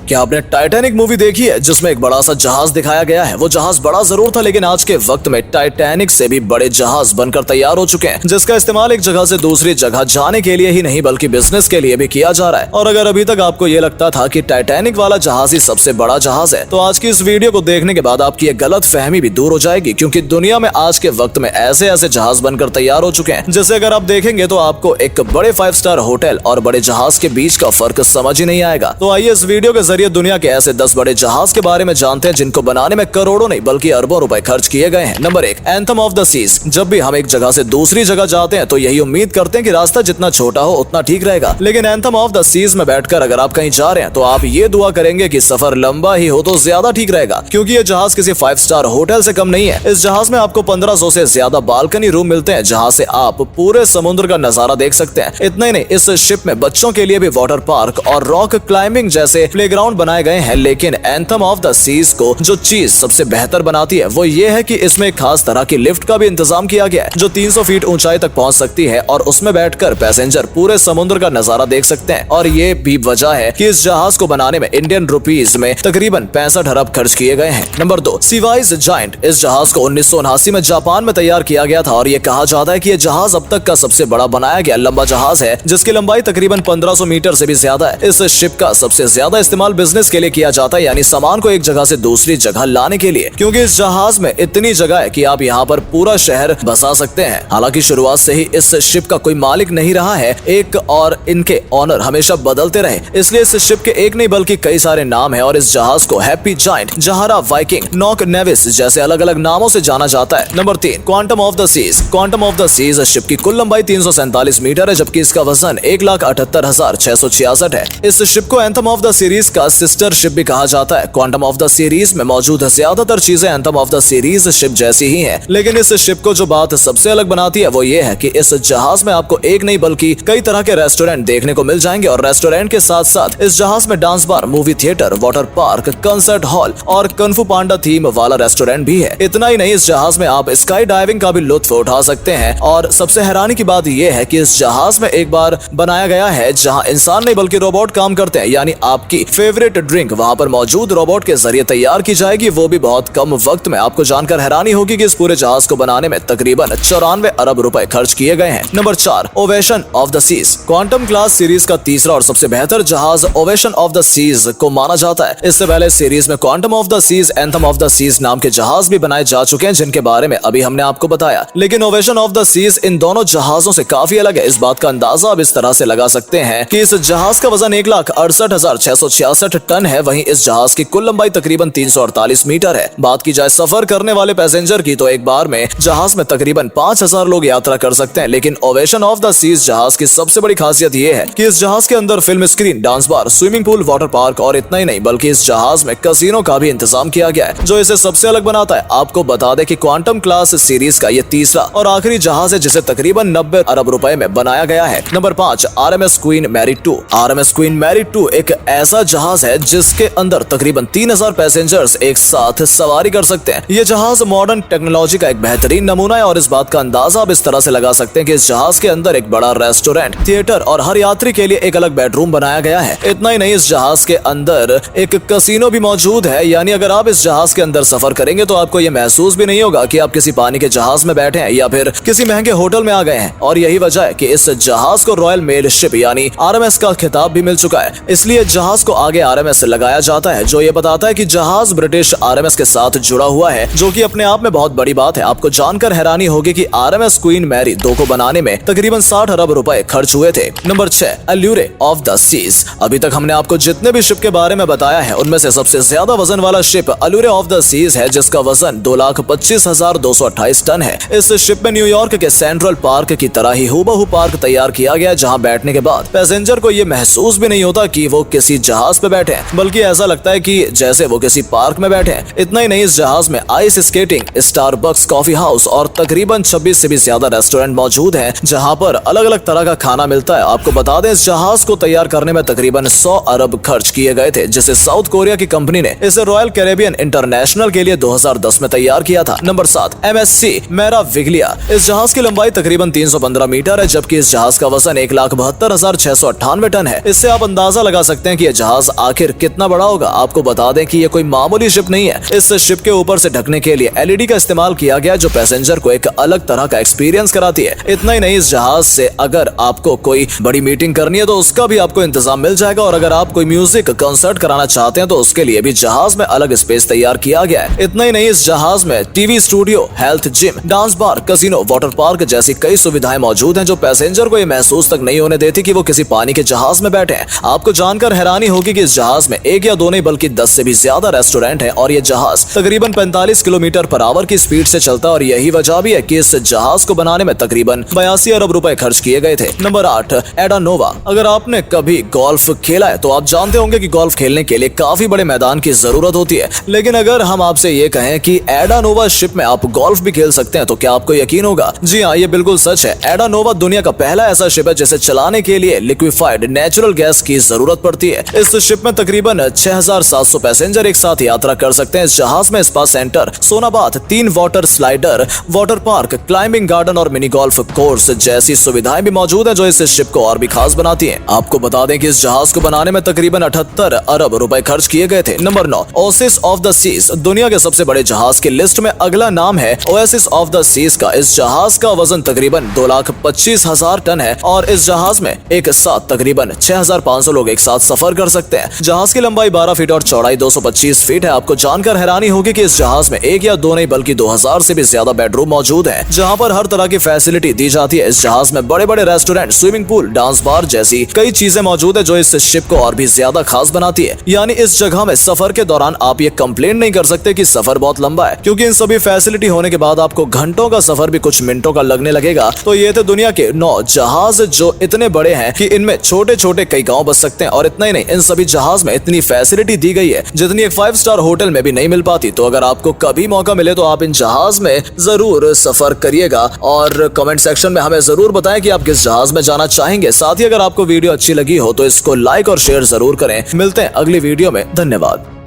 क्या आपने Titanic movie देखी है जिसमें एक बड़ा सा जहाज दिखाया गया है? वो जहाज बड़ा जरूर था लेकिन आज के वक्त में टाइटैनिक से भी बड़े जहाज बनकर तैयार हो चुके हैं, जिसका इस्तेमाल एक जगह से दूसरी जगह जाने के लिए ही नहीं बल्कि बिजनेस के लिए भी किया जा रहा है। और अगर अभी तक आपको ये लगता था कि टाइटैनिक वाला जहाज ही सबसे बड़ा जहाज है, तो आज की इस वीडियो को देखने के बाद आपकी एक गलत फहमी भी दूर हो जाएगी, क्योंकि दुनिया में आज के वक्त में ऐसे ऐसे जहाज बनकर तैयार हो चुके हैं जिसे अगर आप देखेंगे तो आपको एक बड़े 5 स्टार होटल और बड़े जहाज के बीच का फर्क समझ ही नहीं आएगा। तो आइए इस वीडियो के जरिए दुनिया के ऐसे 10 बड़े जहाज के बारे में जानते हैं जिनको बनाने में करोड़ों नहीं बल्कि अरबों रुपए खर्च किए गए हैं। Number 1, Anthem of the Seas. जब भी हम एक जगह से दूसरी जगह जाते हैं तो यही उम्मीद करते हैं कि रास्ता जितना छोटा हो उतना ठीक रहेगा, लेकिन एंथम ऑफ द सीज में बैठकर अगर आप कहीं जा रहे हैं तो आप ये दुआ करेंगे कि सफर लंबा ही हो तो ज्यादा ठीक रहेगा, क्योंकि ये जहाज किसी 5 स्टार होटल से कम नहीं है। इस जहाज में आपको 1500 से ज्यादा बालकनी रूम मिलते हैं जहाँ से आप पूरे समुद्र का नजारा देख सकते हैं। इतना ही नहीं, इस शिप में बच्चों के लिए भी वाटर पार्क और रॉक क्लाइंबिंग जैसे प्लेग्राउंड बनाए गए हैं। लेकिन एंथम ऑफ द सीज को जो चीज सबसे बेहतर बनाती है वो ये है कि इसमें एक खास तरह की लिफ्ट का भी इंतजाम किया गया है जो 300 फीट ऊंचाई तक पहुंच सकती है और उसमें बैठकर पैसेंजर पूरे समुद्र का नजारा देख सकते हैं। और ये भी वजह है कि इस जहाज को बनाने में इंडियन रुपीज में तकरीबन 65 अरब खर्च किए गए हैं। Number 2, Seawise Giant. इस जहाज को 1979 में जापान में तैयार किया गया था और ये कहा जाता है कि ये जहाज अब तक का सबसे बड़ा बनाया गया लंबा जहाज है, जिसकी लंबाई तकरीबन 1500 मीटर से भी ज्यादा है। इस शिप का सबसे ज्यादा इस्तेमाल बिजनेस के लिए किया जाता है, यानी सामान को एक जगह से दूसरी जगह लाने के लिए, क्योंकि इस जहाज में इतनी जगह है कि आप यहाँ पर पूरा शहर बसा सकते हैं। हालांकि शुरुआत से ही इस शिप का कोई मालिक नहीं रहा है, एक और इनके ऑनर हमेशा बदलते रहे, इसलिए इस शिप के एक नहीं बल्कि कई सारे नाम है और इस जहाज को हैप्पी जायंट, जहारा, वाइकिंग, नॉक नेविस जैसे अलग अलग नामों से जाना जाता है। Number 3, Quantum of the Seas. Quantum of the Seas ship की कुल लंबाई 347 मीटर है, जबकि इसका वजन 1,78,666 है। इस शिप को एंथम ऑफ द सीरीज का सिस्टर शिप भी कहा जाता है। क्वांटम ऑफ द सीरीज में मौजूद ज्यादातर चीजें anthem of the series ship जैसी ही हैं, लेकिन इस शिप को जो बात सबसे अलग बनाती है वो ये है कि इस जहाज में आपको एक नहीं बल्कि कई तरह के रेस्टोरेंट देखने को मिल जाएंगे और रेस्टोरेंट के साथ साथ इस जहाज में dance bar, movie theatre, water park, concert hall और कन्फू पांडा थीम वाला रेस्टोरेंट भी है। इतना ही नहीं, इस जहाज में आप स्काई डाइविंग का भी लुत्फ उठा सकते हैं। और सबसे हैरानी की बात यह है कि इस जहाज में एक बार बनाया गया है जहां इंसान नहीं बल्कि रोबोट काम करते हैं, यानी आपकी फेवरेट ड्रिंक वहां पर मौजूद रोबोट के जरिए तैयार की जाएगी, वो भी बहुत कम वक्त में। आपको जानकर हैरानी होगी कि इस पूरे जहाज को बनाने में तकरीबन 94 अरब रुपए खर्च किए गए हैं। Number 4, Ovation of the Seas. Quantum class series का तीसरा और सबसे बेहतर जहाज ओवेशन ऑफ द सीज को माना जाता है। इससे पहले सीरीज में Quantum of the Seas, Anthem of the Seas नाम के जहाज भी बनाए जा चुके हैं जिनके बारे में अभी हमने आपको बताया, लेकिन ओवेशन ऑफ द सीज इन दोनों जहाजों से काफी अलग है। इस बात का अंदाजा अब इस तरह से लगा सकते हैं कि इस जहाज का वजन 1,68,666 टन है, वहीं इस जहाज की कुल लंबाई तकरीबन 348 मीटर है। बात की जाए सफर करने वाले पैसेंजर की तो एक बार में जहाज में तकरीबन 5000 लोग यात्रा कर सकते हैं। लेकिन ओवेशन ऑफ द सीज जहाज की सबसे बड़ी खासियत यह है कि इस जहाज के अंदर film screen, dance bar, swimming pool, water park और इतना ही नहीं बल्कि इस जहाज में कैसीनो का भी इंतजाम किया गया है, जो इसे सबसे अलग बनाता है। आपको बता दें कि क्वांटम क्लास सीरीज का यह तीसरा और आखिरी जहाज है जिसे तकरीबन 90 अरब रुपए में बनाया गया है। Number 5, RMS Queen Mary 2। RMS Queen Mary 2 एक ऐसा जहाज है जिसके अंदर तकरीबन 3000 पैसेंजर्स एक साथ सवारी कर सकते हैं। ये जहाज मॉडर्न टेक्नोलॉजी का एक बेहतरीन नमूना है और इस बात का अंदाजा अब इस तरह से लगा सकते हैं कि इस जहाज के अंदर एक बड़ा रेस्टोरेंट, थिएटर और हर यात्री के लिए एक अलग बेडरूम बनाया गया है। इतना ही नहीं, इस जहाज के अंदर एक कैसीनो भी मौजूद है, यानी अगर आप इस जहाज के अंदर सफर करेंगे तो आपको ये महसूस भी नहीं होगा कि आप किसी पानी के जहाज में बैठे हैं या फिर किसी महंगे होटल में आ गए हैं। और यही वजह है कि इस जहाज को रॉयल मेल शिप यानी RMS का खिताब भी मिल चुका है, इसलिए जहाज को आगे RMS लगाया जाता है, जो ये बताता है कि जहाज ब्रिटिश RMS के साथ जुड़ा हुआ है, जो कि अपने आप में बहुत बड़ी बात है। आपको जानकर हैरानी होगी कि RMS क्वीन मैरी 2 को बनाने में तकरीबन 60 अरब रुपए खर्च हुए थे। Number 6, Allure of the Seas. अभी तक हमने आपको जितने भी शिप के बारे में बताया है उनमें से सबसे ज्यादा वजन वाला शिप अल्यूरे ऑफ द सीज है, जिसका वजन 2,25,228 टन है। इस शिप में न्यूयॉर्क के सेंट्रल पार्क की तरह ही हूबहू पार्क तैयार किया गया, जहां बैठने के बाद पैसेंजर को यह महसूस भी नहीं होता कि वो किसी जहाज पे बैठे हैं, बल्कि ऐसा लगता है कि जैसे वो किसी पार्क में बैठे हैं। इतना ही नहीं, इस जहाज में ice skating, Starbucks coffee house और तकरीबन 26 से भी ज्यादा रेस्टोरेंट मौजूद हैं, जहां पर अलग अलग तरह का खाना मिलता है। आपको बता दें, इस जहाज को तैयार करने में तकरीबन 100 अरब खर्च किए गए थे, जिसे साउथ कोरिया की कंपनी ने इसे रॉयल कैरेबियन इंटरनेशनल के लिए 2010 में तैयार किया था। Number 7, MSC मेराविग्लिया। इस जहाज की लंबाई तकरीबन 315 मीटर है, जबकि इस जहाज का वजन 1,72,698 टन है। इससे आप अंदाजा लगा सकते हैं कि यह जहाज आखिर कितना बड़ा होगा? आपको बता दें कि ये कोई मामूली शिप नहीं है। इस शिप के ऊपर से ढकने के लिए एलईडी का इस्तेमाल किया गया, जो पैसेंजर को एक अलग तरह का एक्सपीरियंस कराती है। इतना ही नहीं, इस जहाज से अगर आपको कोई बड़ी मीटिंग करनी है तो उसका भी आपको इंतजाम मिल जाएगा, और अगर आप कोई म्यूजिक कंसर्ट कराना चाहते हैं तो उसके लिए भी जहाज में अलग स्पेस तैयार किया गया है। इतना ही नहीं, इस जहाज में TV studio, health gym, dance bar, casino, water park जैसी कई सुविधाएं मौजूद हैं, जो पैसेंजर को ये महसूस तक नहीं होने देती कि वो किसी पानी के जहाज में बैठे हैं। आपको जानकर हैरानी होगी कि इस जहाज में एक या दो नहीं बल्कि 10 से भी ज्यादा रेस्टोरेंट हैं, और ये जहाज तकरीबन 45 किलोमीटर पर आवर की स्पीड से चलता है, और यही वजह भी है कि इस जहाज को बनाने में तकरीबन 82 अरब रुपए खर्च किए गए थे। नंबर 8, एडा नोवा। अगर आपने कभी गोल्फ खेला है तो आप जानते होंगे कि गोल्फ खेलने के लिए काफी बड़े मैदान की जरूरत होती है, लेकिन अगर हम आपसे ये कहें कि एडा नोवा शिप में आप गोल्फ भी खेल सकते हैं तो क्या आपको यकीन होगा? जी हाँ, ये बिल्कुल सच है। एडा नोवा दुनिया का पहला ऐसा शिप है जिसे चलाने के लिए लिक्विफाइड नेचुरल गैस की जरूरत पड़ती है। इस शिप में तकरीबन 6700 पैसेंजर एक साथ यात्रा कर सकते हैं। इस जहाज में स्पा सेंटर, सोना bath, 3 water slider, water park, climbing garden और मिनी गोल्फ कोर्स जैसी सुविधाएं भी मौजूद है, जो इस शिप को और भी खास बनाती हैं। आपको बता दें कि इस जहाज को बनाने में तकरीबन 78 अरब रुपए खर्च किए गए थे। Number 9, Oasis of the Seas. दुनिया के सबसे बड़े जहाज की लिस्ट में अगला नाम है ओएसिस ऑफ द सीज का। इस जहाज का वजन तकरीबन 2,25,000 टन है, और इस जहाज में एक साथ तकरीबन 6,500 लोग एक साथ सफर कर सकते हैं। जहाज की लंबाई 12 फीट और चौड़ाई 225 फीट है। आपको जानकर हैरानी होगी कि इस जहाज में एक या दो नहीं बल्कि 2000 से भी ज्यादा बेडरूम मौजूद है, जहां पर हर तरह की फैसिलिटी दी जाती है। इस जहाज में बड़े बड़े restaurant, swimming pool, dance bar जैसी कई चीजें मौजूद है, जो इस शिप को और भी ज्यादा खास बनाती है। यानी इस जगह में सफर के दौरान आप ये कंप्लेंट नहीं कर सकते कि सफर बहुत लंबा है, क्योंकि इन सभी फैसिलिटी होने के बाद आपको घंटों का सफर भी कुछ मिनटों का लगने लगेगा। तो ये थे दुनिया के 9 जहाज जो इतने बड़े हैं कि इनमें छोटे छोटे कई गांव बस सकते हैं। और इतना ही नहीं, इन सभी जहाज में इतनी फैसिलिटी दी गई है जितनी एक 5 स्टार होटल में भी नहीं मिल पाती। तो अगर आपको कभी मौका मिले तो आप इन जहाज में जरूर सफर करिएगा, और कमेंट सेक्शन में हमें जरूर बताएं कि आप किस जहाज में जाना चाहेंगे। साथ ही अगर आपको वीडियो अच्छी लगी हो तो इसको लाइक और शेयर जरूर करें। मिलते हैं अगली वीडियो में। धन्यवाद।